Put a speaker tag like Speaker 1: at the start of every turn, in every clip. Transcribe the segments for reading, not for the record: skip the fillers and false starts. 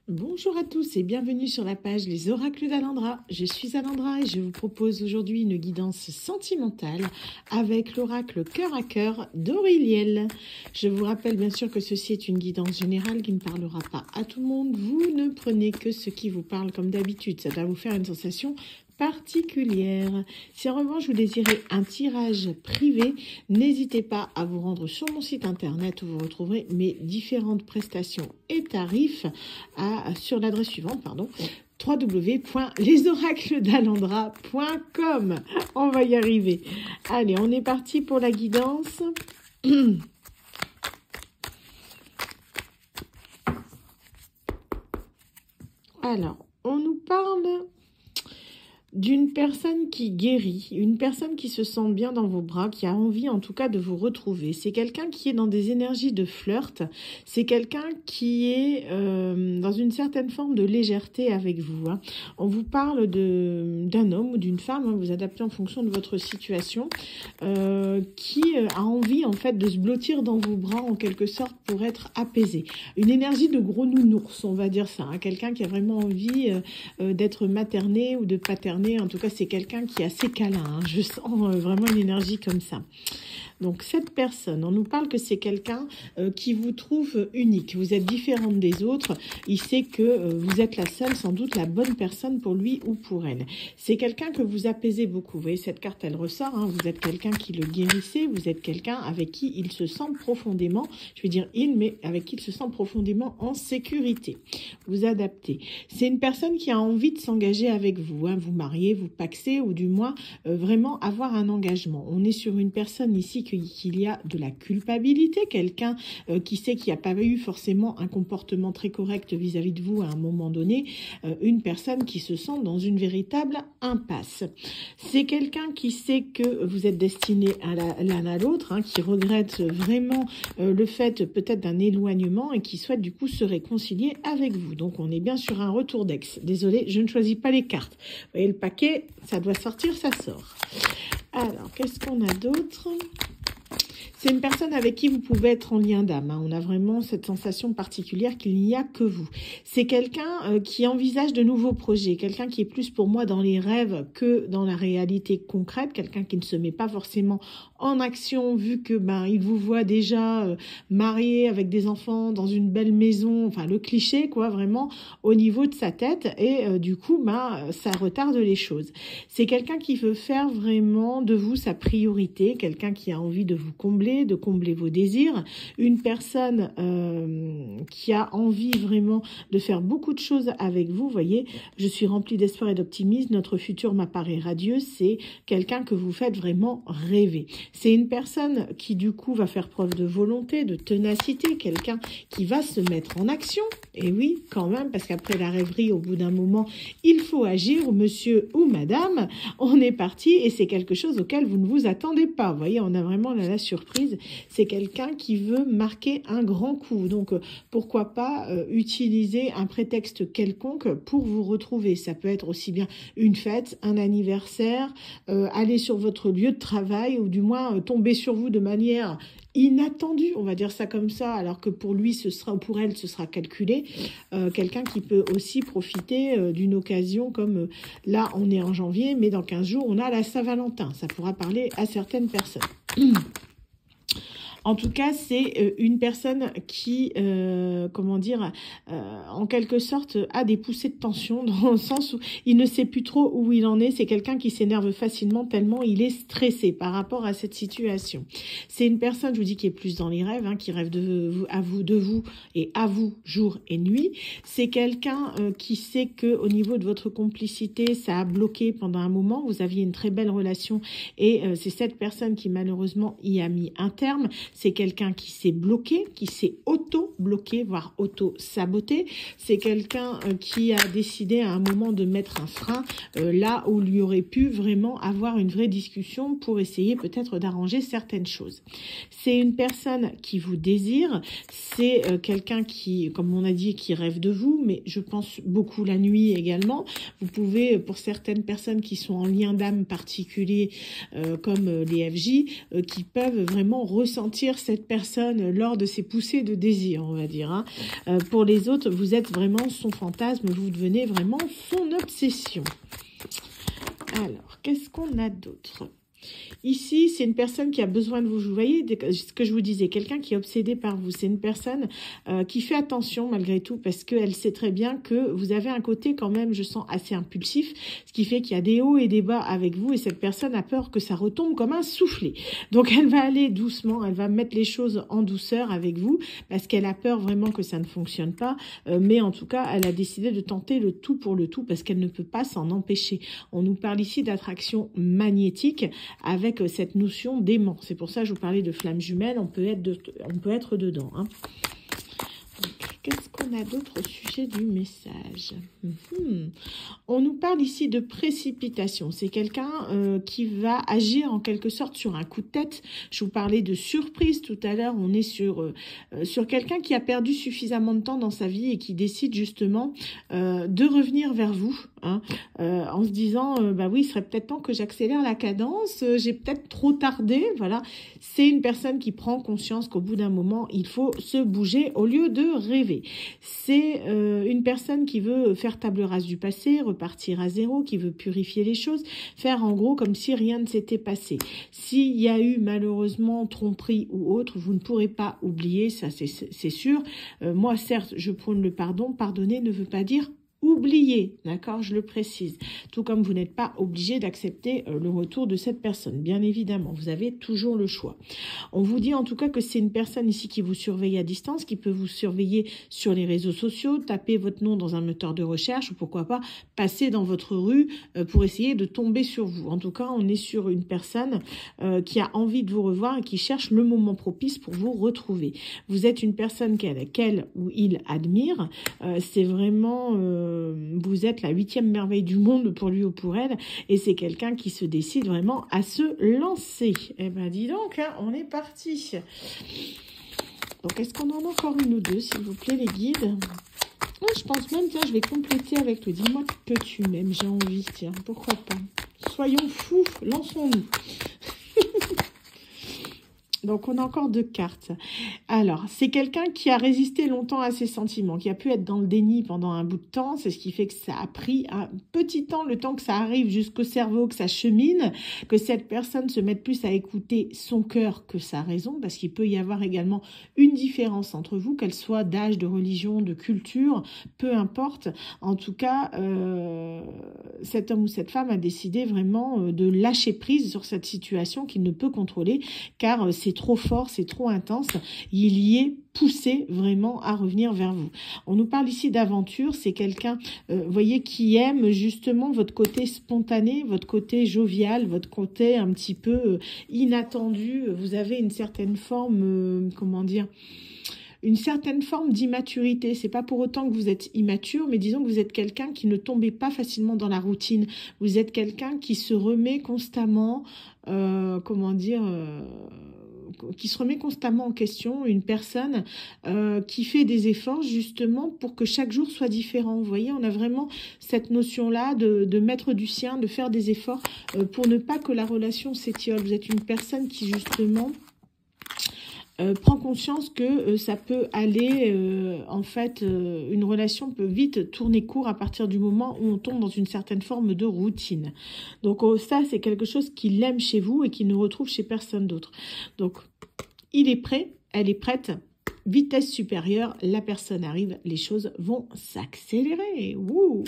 Speaker 1: Bonjour à tous et bienvenue sur la page Les Oracles d'Alindra. Je suis Alindra et je vous propose aujourd'hui une guidance sentimentale avec l'oracle Cœur à Cœur d'Auriliel. Je vous rappelle bien sûr que ceci est une guidance générale qui ne parlera pas à tout le monde. Vous ne prenez que ce qui vous parle comme d'habitude. Ça va vous faire une sensation particulière. Si en revanche vous désirez un tirage privé, n'hésitez pas à vous rendre sur mon site internet où vous retrouverez mes différentes prestations et tarifs sur l'adresse suivante, www.lesoracledalendra.com. On va y arriver. Allez, on est parti pour la guidance. Alors, on nous parle d'une personne qui guérit, une personne qui se sent bien dans vos bras, qui a envie en tout cas de vous retrouver. C'est quelqu'un qui est dans des énergies de flirt, c'est quelqu'un qui est dans une certaine forme de légèreté avec vous. On vous parle d'un homme ou d'une femme, vous adaptez en fonction de votre situation, qui a envie en fait de se blottir dans vos bras en quelque sorte pour être apaisé. Une énergie de gros nounours, on va dire ça, quelqu'un qui a vraiment envie d'être materné ou de paterné. En tout cas, c'est quelqu'un qui est assez câlin. Je sens vraiment une énergie comme ça. Donc, cette personne, on nous parle que c'est quelqu'un qui vous trouve unique. Vous êtes différente des autres. Il sait que vous êtes la seule, sans doute la bonne personne pour lui ou pour elle. C'est quelqu'un que vous apaisez beaucoup. Vous voyez, cette carte, elle ressort. Vous êtes quelqu'un qui le guérissez. Vous êtes quelqu'un avec qui il se sent profondément, je vais dire mais avec qui il se sent profondément en sécurité. Vous adaptez. C'est une personne qui a envie de s'engager avec vous. Vous mariez, vous pacsez ou du moins vraiment avoir un engagement. On est sur une personne ici qu'il y a de la culpabilité, quelqu'un qui sait qu'il n'y a pas eu forcément un comportement très correct vis-à-vis de vous à un moment donné, une personne qui se sent dans une véritable impasse. C'est quelqu'un qui sait que vous êtes destinés à l'un à l'autre, qui regrette vraiment le fait peut-être d'un éloignement et qui souhaite du coup se réconcilier avec vous. Donc on est bien sur un retour d'ex. Désolée, je ne choisis pas les cartes. Vous voyez le paquet, ça doit sortir, ça sort. Alors, qu'est-ce qu'on a d'autre ? C'est une personne avec qui vous pouvez être en lien d'âme. On a vraiment cette sensation particulière qu'il n'y a que vous. C'est quelqu'un qui envisage de nouveaux projets, quelqu'un qui est plus pour moi dans les rêves que dans la réalité concrète, quelqu'un qui ne se met pas forcément en action vu que il vous voit déjà marié avec des enfants dans une belle maison, enfin le cliché quoi, vraiment au niveau de sa tête et du coup ça retarde les choses. C'est quelqu'un qui veut faire vraiment de vous sa priorité, quelqu'un qui a envie de vous combler, de combler vos désirs, une personne qui a envie vraiment de faire beaucoup de choses avec vous. Vous voyez, je suis remplie d'espoir et d'optimisme, notre futur m'apparaît radieux, c'est quelqu'un que vous faites vraiment rêver. C'est une personne qui du coup va faire preuve de volonté, de ténacité, quelqu'un qui va se mettre en action, et oui, quand même, parce qu'après la rêverie, au bout d'un moment, il faut agir, monsieur ou madame, on est parti, et c'est quelque chose auquel vous ne vous attendez pas. Vous voyez, on a vraiment la surprise. C'est quelqu'un qui veut marquer un grand coup. Donc, pourquoi pas utiliser un prétexte quelconque pour vous retrouver. Ça peut être aussi bien une fête, un anniversaire, aller sur votre lieu de travail ou du moins tomber sur vous de manière inattendue, on va dire ça comme ça, alors que pour lui, pour elle, ce sera calculé. Quelqu'un qui peut aussi profiter d'une occasion comme là, on est en janvier, mais dans 15 jours, on a la Saint-Valentin. Ça pourra parler à certaines personnes. En tout cas, c'est une personne qui, en quelque sorte, a des poussées de tension dans le sens où il ne sait plus trop où il en est. C'est quelqu'un qui s'énerve facilement tellement il est stressé par rapport à cette situation. C'est une personne, je vous dis, qui est plus dans les rêves, qui rêve de vous et à vous jour et nuit. C'est quelqu'un qui sait que au niveau de votre complicité, ça a bloqué pendant un moment. Vous aviez une très belle relation et c'est cette personne qui malheureusement y a mis un terme. C'est quelqu'un qui s'est bloqué, qui s'est auto-bloqué, voire auto-saboté. C'est quelqu'un qui a décidé à un moment de mettre un frein là où il aurait pu vraiment avoir une vraie discussion pour essayer peut-être d'arranger certaines choses. C'est une personne qui vous désire, c'est quelqu'un qui, comme on a dit, qui rêve de vous, mais je pense beaucoup la nuit également. Vous pouvez, pour certaines personnes qui sont en lien d'âme particulier, comme les FJ, qui peuvent vraiment ressentir ressentir cette personne lors de ses poussées de désir, on va dire. Hein. Pour les autres, vous êtes vraiment son fantasme, vous devenez vraiment son obsession. Alors, qu'est-ce qu'on a d'autre ? Ici, c'est une personne qui a besoin de vous. Vous voyez ce que je vous disais, quelqu'un qui est obsédé par vous. C'est une personne qui fait attention malgré tout parce qu'elle sait très bien que vous avez un côté quand même, je sens, assez impulsif, ce qui fait qu'il y a des hauts et des bas avec vous et cette personne a peur que ça retombe comme un soufflet. Donc, elle va aller doucement, elle va mettre les choses en douceur avec vous parce qu'elle a peur vraiment que ça ne fonctionne pas. Mais en tout cas, elle a décidé de tenter le tout pour le tout parce qu'elle ne peut pas s'en empêcher. On nous parle ici d'attraction magnétique avec cette notion d'aimant. C'est pour ça que je vous parlais de flamme jumelle, on peut être dedans. Hein. Qu'est-ce qu'on a d'autre au sujet du message? On nous parle ici de précipitation. C'est quelqu'un qui va agir en quelque sorte sur un coup de tête. Je vous parlais de surprise tout à l'heure. On est sur quelqu'un qui a perdu suffisamment de temps dans sa vie et qui décide justement de revenir vers vous. Hein, en se disant, bah oui, il serait peut-être temps que j'accélère la cadence. J'ai peut-être trop tardé. Voilà. C'est une personne qui prend conscience qu'au bout d'un moment, il faut se bouger au lieu de rêver. C'est une personne qui veut faire table rase du passé, repartir à zéro, qui veut purifier les choses, faire en gros comme si rien ne s'était passé. S'il y a eu malheureusement tromperie ou autre, vous ne pourrez pas oublier, ça c'est sûr. Moi certes, je prône le pardon. Pardonner ne veut pas dire oublier, d'accord, je le précise. Tout comme vous n'êtes pas obligé d'accepter le retour de cette personne, bien évidemment. Vous avez toujours le choix. On vous dit en tout cas que c'est une personne ici qui vous surveille à distance, qui peut vous surveiller sur les réseaux sociaux, taper votre nom dans un moteur de recherche ou pourquoi pas passer dans votre rue pour essayer de tomber sur vous. En tout cas, on est sur une personne qui a envie de vous revoir et qui cherche le moment propice pour vous retrouver. Vous êtes une personne qu'elle ou il admire. C'est vraiment... vous êtes la 8e merveille du monde pour lui ou pour elle et c'est quelqu'un qui se décide vraiment à se lancer. Eh ben dis donc, hein, on est parti. Donc est-ce qu'on en a encore une ou deux, s'il vous plaît, les guides? Je pense même, tiens, je vais compléter avec le dis-moi que tu m'aimes, j'ai envie, tiens, pourquoi pas. Soyons fous, lançons-nous. Donc, on a encore 2 cartes. Alors, c'est quelqu'un qui a résisté longtemps à ses sentiments, qui a pu être dans le déni pendant un bout de temps. C'est ce qui fait que ça a pris un petit temps, le temps que ça arrive jusqu'au cerveau, que ça chemine, que cette personne se mette plus à écouter son cœur que sa raison, parce qu'il peut y avoir également une différence entre vous, qu'elle soit d'âge, de religion, de culture, peu importe. En tout cas, cet homme ou cette femme a décidé vraiment de lâcher prise sur cette situation qu'il ne peut contrôler, car c'est trop fort, c'est trop intense, il y est poussé vraiment à revenir vers vous. On nous parle ici d'aventure, c'est quelqu'un, voyez, qui aime justement votre côté spontané, votre côté jovial, votre côté un petit peu inattendu. Vous avez une certaine forme, comment dire, une certaine forme d'immaturité. C'est pas pour autant que vous êtes immature, mais disons que vous êtes quelqu'un qui ne tombez pas facilement dans la routine. Vous êtes quelqu'un qui se remet constamment, qui se remet constamment en question, une personne qui fait des efforts justement pour que chaque jour soit différent. Vous voyez, on a vraiment cette notion-là de mettre du sien, de faire des efforts pour ne pas que la relation s'étiole. Vous êtes une personne qui justement prend conscience que ça peut aller, une relation peut vite tourner court à partir du moment où on tombe dans une certaine forme de routine. Donc ça, c'est quelque chose qu'il aime chez vous et qu'il ne retrouve chez personne d'autre. Donc, il est prêt, elle est prête, vitesse supérieure, la personne arrive, les choses vont s'accélérer. Wouh!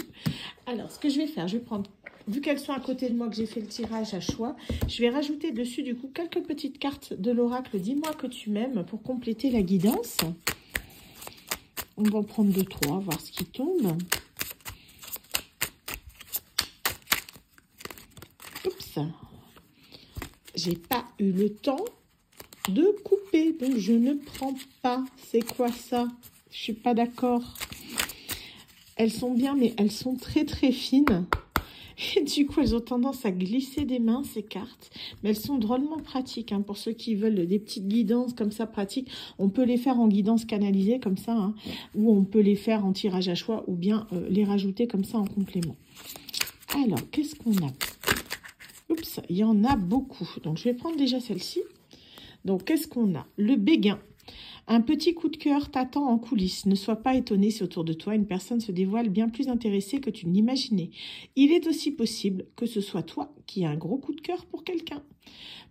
Speaker 1: Alors, ce que je vais faire, je vais prendre... Vu qu'elles sont à côté de moi, que j'ai fait le tirage à choix, je vais rajouter dessus, du coup, quelques petites cartes de l'oracle. Dis-moi que tu m'aimes pour compléter la guidance. On va en prendre 2, 3, voir ce qui tombe. Oups. J'ai pas eu le temps de couper, donc je ne prends pas. C'est quoi ça? Je suis pas d'accord. Elles sont bien, mais elles sont très très fines. Et du coup, elles ont tendance à glisser des mains, ces cartes. Mais elles sont drôlement pratiques. Hein, pour ceux qui veulent des petites guidances comme ça pratiques, on peut les faire en guidance canalisée comme ça. Hein, ou on peut les faire en tirage à choix ou bien les rajouter comme ça en complément. Alors, qu'est-ce qu'on a? Oups, il y en a beaucoup. Donc, je vais prendre déjà celle-ci. Donc, qu'est-ce qu'on a? Le béguin. Un petit coup de cœur t'attend en coulisses. Ne sois pas étonné si autour de toi, une personne se dévoile bien plus intéressée que tu ne l'imaginais. Il est aussi possible que ce soit toi qui as un gros coup de cœur pour quelqu'un.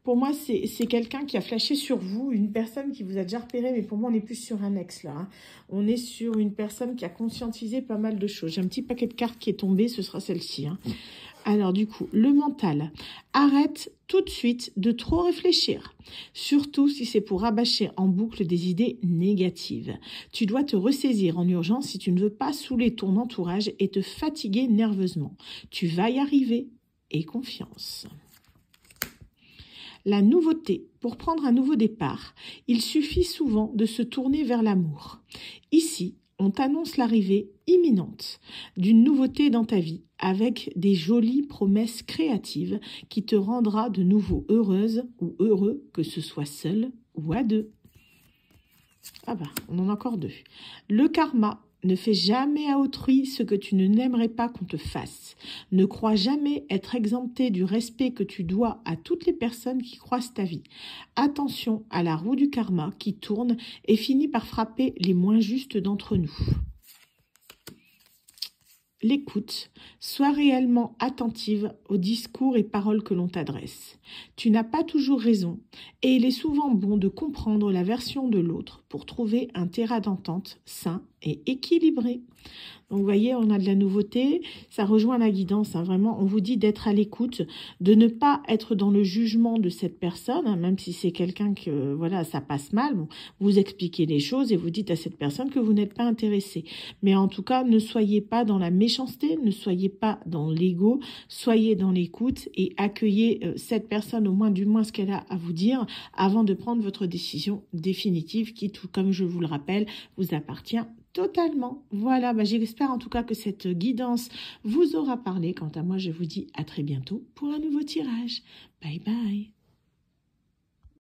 Speaker 1: Pour moi, c'est quelqu'un qui a flashé sur vous, une personne qui vous a déjà repéré, mais pour moi, on est plus sur un ex, là. Hein. On est sur une personne qui a conscientisé pas mal de choses. J'ai un petit paquet de cartes qui est tombé, ce sera celle-ci. Hein. Alors, du coup, le mental. Arrête tout de suite de trop réfléchir, surtout si c'est pour rabâcher en boucle des idées négatives. Tu dois te ressaisir en urgence si tu ne veux pas saouler ton entourage et te fatiguer nerveusement. Tu vas y arriver, et confiance. La nouveauté. Pour prendre un nouveau départ, il suffit souvent de se tourner vers l'amour. Ici, on t'annonce l'arrivée imminente d'une nouveauté dans ta vie avec des jolies promesses créatives qui te rendra de nouveau heureuse ou heureux, que ce soit seul ou à deux. Ah bah, on en a encore deux. Le karma. Ne fais jamais à autrui ce que tu n'aimerais pas qu'on te fasse. Ne crois jamais être exempté du respect que tu dois à toutes les personnes qui croisent ta vie. Attention à la roue du karma qui tourne et finit par frapper les moins justes d'entre nous. L'écoute. Sois réellement attentive aux discours et paroles que l'on t'adresse. Tu n'as pas toujours raison et il est souvent bon de comprendre la version de l'autre pour trouver un terrain d'entente sain et équilibré. Donc, vous voyez, on a de la nouveauté. Ça rejoint la guidance. Hein, vraiment, on vous dit d'être à l'écoute, de ne pas être dans le jugement de cette personne, hein, même si c'est quelqu'un que, voilà, ça passe mal. Bon, vous expliquez les choses et vous dites à cette personne que vous n'êtes pas intéressé. Mais en tout cas, ne soyez pas dans la méchanceté, ne soyez pas dans l'ego, soyez dans l'écoute et accueillez cette personne, au moins du moins ce qu'elle a à vous dire, avant de prendre votre décision définitive qui, tout comme je vous le rappelle, vous appartient totalement. Voilà, bah j'espère en tout cas que cette guidance vous aura parlé. Quant à moi, je vous dis à très bientôt pour un nouveau tirage. Bye bye.